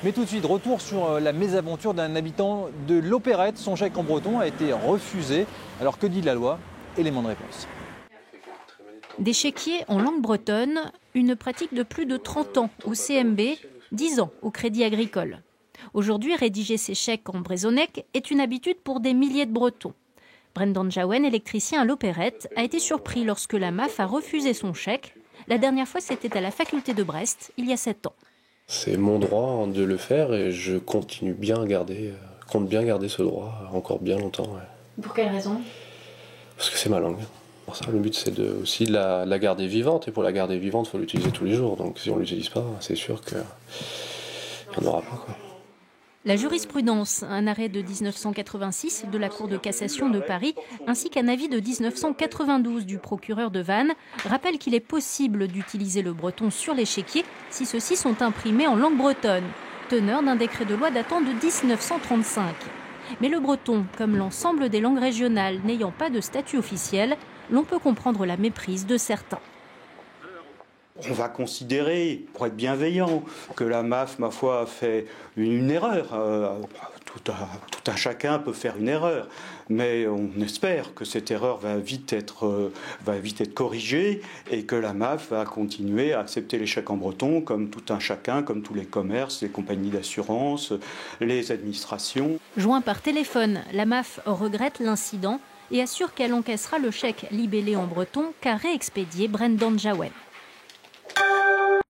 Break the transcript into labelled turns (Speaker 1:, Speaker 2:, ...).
Speaker 1: Mais tout de suite, retour sur la mésaventure d'un habitant de l'Opérette. Son chèque en breton a été refusé. Alors que dit la loi? Élément de réponse.
Speaker 2: Des chéquiers en langue bretonne, une pratique de plus de 30 ans au CMB, 10 ans au Crédit Agricole. Aujourd'hui, rédiger ses chèques en brésonnec est une habitude pour des milliers de Bretons. Brendan Jaouen, électricien à l'Opérette, a été surpris lorsque la MAF a refusé son chèque. La dernière fois, c'était à la faculté de Brest, il y a 7 ans.
Speaker 3: C'est mon droit de le faire et je compte bien garder ce droit encore bien longtemps. Ouais.
Speaker 2: Pour quelle raison?
Speaker 3: Parce que c'est ma langue. Pour ça, le but, c'est aussi de la garder vivante. Et pour la garder vivante, il faut l'utiliser tous les jours. Donc si on ne l'utilise pas, c'est sûr qu'il n'y en aura pas, quoi.
Speaker 2: La jurisprudence, un arrêt de 1986 de la Cour de cassation de Paris, ainsi qu'un avis de 1992 du procureur de Vannes, rappellent qu'il est possible d'utiliser le breton sur les chéquiers si ceux-ci sont imprimés en langue bretonne, teneur d'un décret de loi datant de 1935. Mais le breton, comme l'ensemble des langues régionales n'ayant pas de statut officiel, l'on peut comprendre la méprise de certains.
Speaker 4: On va considérer, pour être bienveillant, que la MAF, ma foi, a fait une erreur. Tout un chacun peut faire une erreur, mais on espère que cette erreur va vite être corrigée et que la MAF va continuer à accepter les chèques en breton comme tout un chacun, comme tous les commerces, les compagnies d'assurance, les administrations.
Speaker 2: Joint par téléphone, la MAF regrette l'incident et assure qu'elle encaissera le chèque libellé en breton qu'a réexpédié Brendan Jaouen.